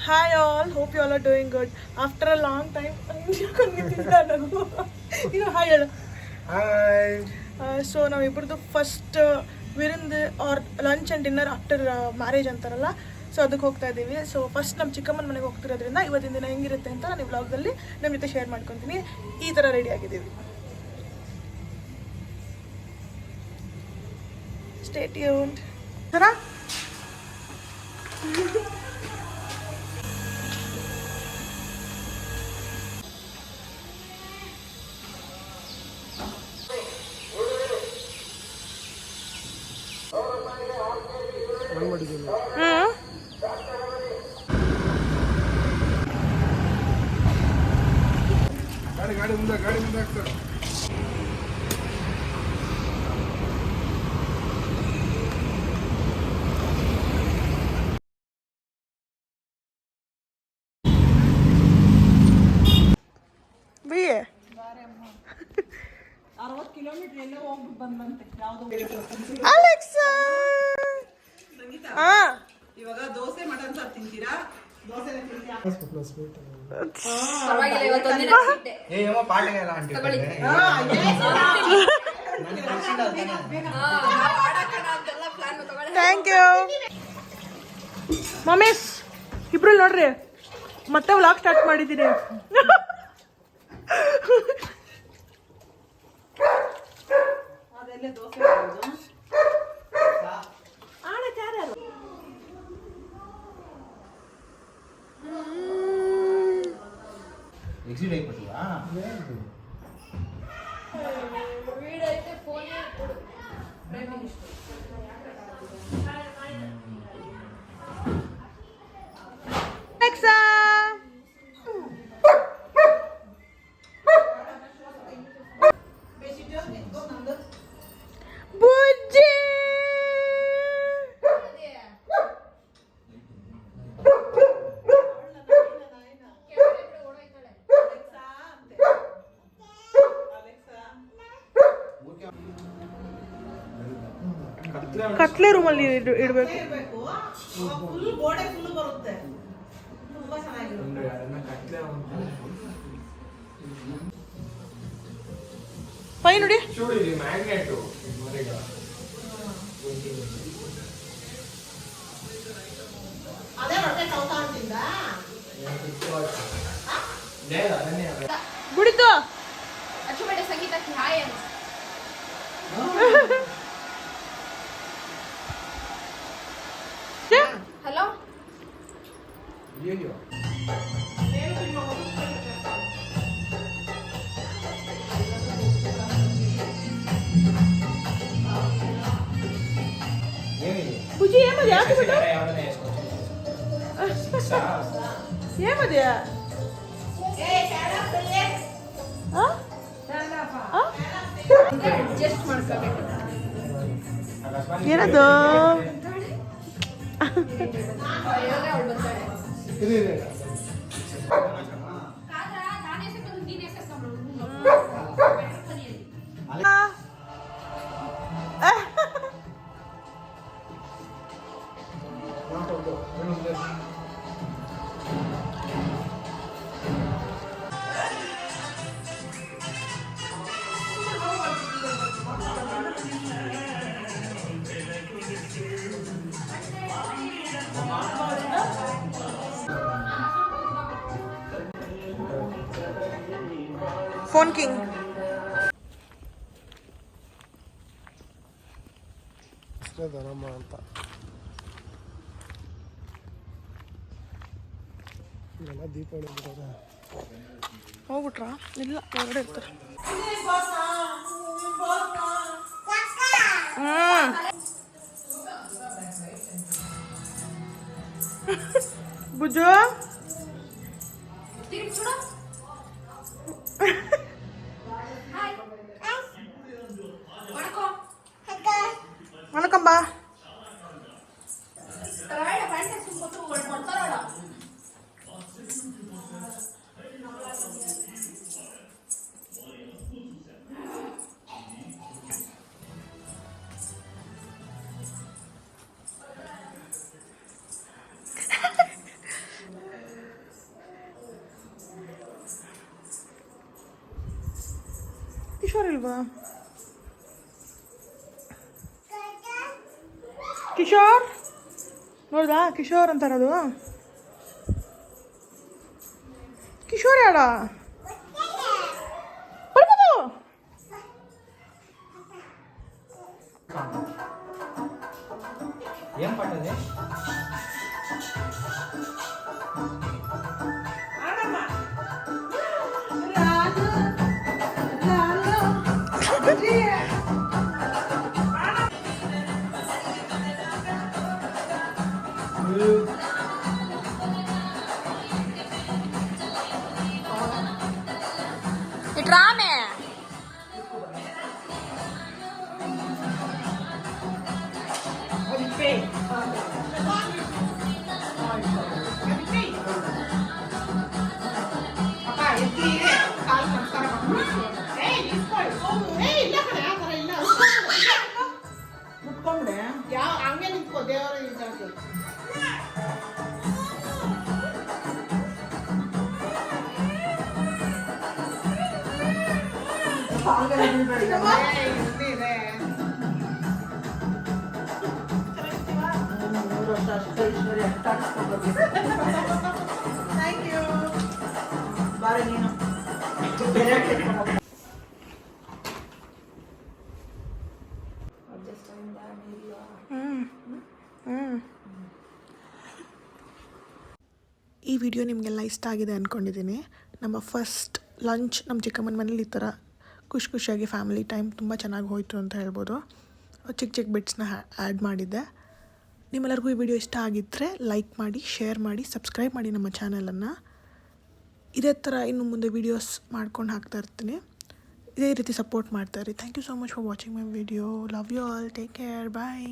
Hi all, hope you all are doing good. After a long time, hi ಹೇಳು. So ನಾವಿಬ್ಬರದು first ವಿರಿಂದ್ or lunch and dinner after marriage ಅಂತಾರಲ್ಲ, so ಅದಕ್ಕೆ ಹೋಗ್ತಾ ಇದ್ದೀವಿ. So first ನಮ್ಮ ಚಿಕ್ಕಮ್ಮನ ಮನೆಗೆ ಹೋಗ್ತಿರೋದ್ರಿಂದ ಇವತ್ತಿನ ದಿನ ಹೆಂಗಿರುತ್ತೆ ಅಂತ ನಾನು ಈ ವ್ಲಾಗ್ದಲ್ಲಿ ನಮ್ಮ ಜೊತೆ ಶೇರ್ ಮಾಡ್ಕೊತೀನಿ. ಈ ಥರ ರೆಡಿ ಆಗಿದ್ದೀವಿ. Stay tuned. ಸರಾ ಗಾಡಿ ಮುಂದೆ ಹಾಕ್ತಾರೆ. ಬಿಯೆ 60 ಕಿಲೋಮೀಟರ್ ಎಲ್ಲ ಹೋಗ್ಬಿಟ್ಟು ಬಂದಂತೆ. ಅಲೆಕ್ಸಾ ಇವಾಗ ದೋಸೆ ಮಟನ್ ಸಾರು ತಿಂತೀರಾ? Dosa thank you Mamesh. ಇಬ್ರು ನೋಡ್ರಿ ಮತ್ತೆ ವ್ಲಾಗ್ ಸ್ಟಾರ್ಟ್ ಮಾಡಿದ್ದೀರಿ. ಅದೆಲ್ಲ ದೋಸೆ ಎಕ್ಸಿಟ್ ಆಗಿಬಿಟ್ಟಿವಾ? ಅಲೆಕ್ಸಾ ಬುಜ್ಜಿ ಕತ್ಲೆ ರೂಮಲ್ಲಿ ಇಡಬೇಕು. ಫುಲ್ ಗೋಡೆ ಫುಲ್ ಬರುತ್ತೆ. ತುಂಬಾ ಚೆನ್ನಾಗಿರುತ್ತೆ. ಪೈ ನೋಡಿ ಅದೇ ರೊಟ್ಟೆ ಕೌತ ಅಂತಿಂದ ಗುಡಿತು ಅಚ್ಚುಮೆಡೆ ಸಂಗೀತಕ್ಕೆ ಹಾಯ್ ಅಂತ. ಹಲೋ ಬುಜ್ಜಿ ಏಮದು ಯಾಕೆ ಬಿಟ್ಟು ಏಮದು ಅಡ್ಜಸ್ಟ್ ಮಾಡ್ಕೋಬೇಕು. ಏನದು ಅವಳು ಬರ್ತಾಳೆ. Phone king. ಧನಮ್ಮ ಅಂತ ಎಲ್ಲ ದೀಪಾವಳಿ ಬಿಡೋದ ಹೋಗ್ಬಿಟ್ರಾ? ಇಲ್ಲ, ಹೊರಗಡೆ ಇರ್ತಾರೆ. ಬುಜ್ಜು வணக்கம்பா. ಕಿಶೋರ್ ಇಲ್ವಾ? ಕಿಶೋರ್ ನೋಡ್ದಾ? ಕಿಶೋರ್ ಅಂತಾರದು. ಕಿಶೋರ್ ಯಾಡ ಬರ್ಬೋದು. ಏನ್ ಪಟ್ಟದೆ? ರಾಮೆ ಅಪ್ಪ ಎತ್ತಿ ಕಾಲು ನಮಸ್ಕಾರ ಮಾಡ್ಕೊಂಡು ಇಲ್ಲ ಕಡೆ ಆ ಥರ ಇಲ್ಲ ಮುಟ್ಕೊಂಡೆ ಯಾವ ಹಂಗೆ ನಿಂತ್ಕೋ ದೇವರ ಇದ್ದಾಗೆ ಥ್ಯಾಂಕ್ ಯು ಬಾರಿ ನೀನು ಈ ವಿಡಿಯೋ ನಿಮಗೆಲ್ಲ ಇಷ್ಟ ಆಗಿದೆ ಅಂದ್ಕೊಂಡಿದ್ದೀನಿ. ನಮ್ಮ ಫಸ್ಟ್ ಲಂಚ್ ನಮ್ಮ ಚಿಕ್ಕಮ್ಮನ ಮನೇಲಿ ಈ ಥರ ಖುಷಿಯಾಗಿ ಫ್ಯಾಮಿಲಿ ಟೈಮ್ ತುಂಬ ಚೆನ್ನಾಗಿ ಹೋಯಿತು ಅಂತ ಹೇಳ್ಬೋದು. ಚಿಕ್ಕ ಚಿಕ್ಕ ಬಿಟ್ಸ್ನ ಆ್ಯಡ್ ಮಾಡಿದ್ದೆ. ನಿಮ್ಮೆಲ್ಲರಿಗೂ ಈ ವಿಡಿಯೋ ಇಷ್ಟ ಆಗಿದ್ದರೆ ಲೈಕ್ ಮಾಡಿ, ಶೇರ್ ಮಾಡಿ, ಸಬ್ಸ್ಕ್ರೈಬ್ ಮಾಡಿ ನಮ್ಮ ಚಾನಲನ್ನು. ಇದೇ ಥರ ಇನ್ನು ಮುಂದೆ ವೀಡಿಯೋಸ್ ಮಾಡ್ಕೊಂಡು ಹಾಕ್ತಾ ಇರ್ತೀನಿ. ಇದೇ ರೀತಿ ಸಪೋರ್ಟ್ ಮಾಡ್ತಾಯಿರಿ. Thank you so much for watching my video. Love you all. Take care. Bye.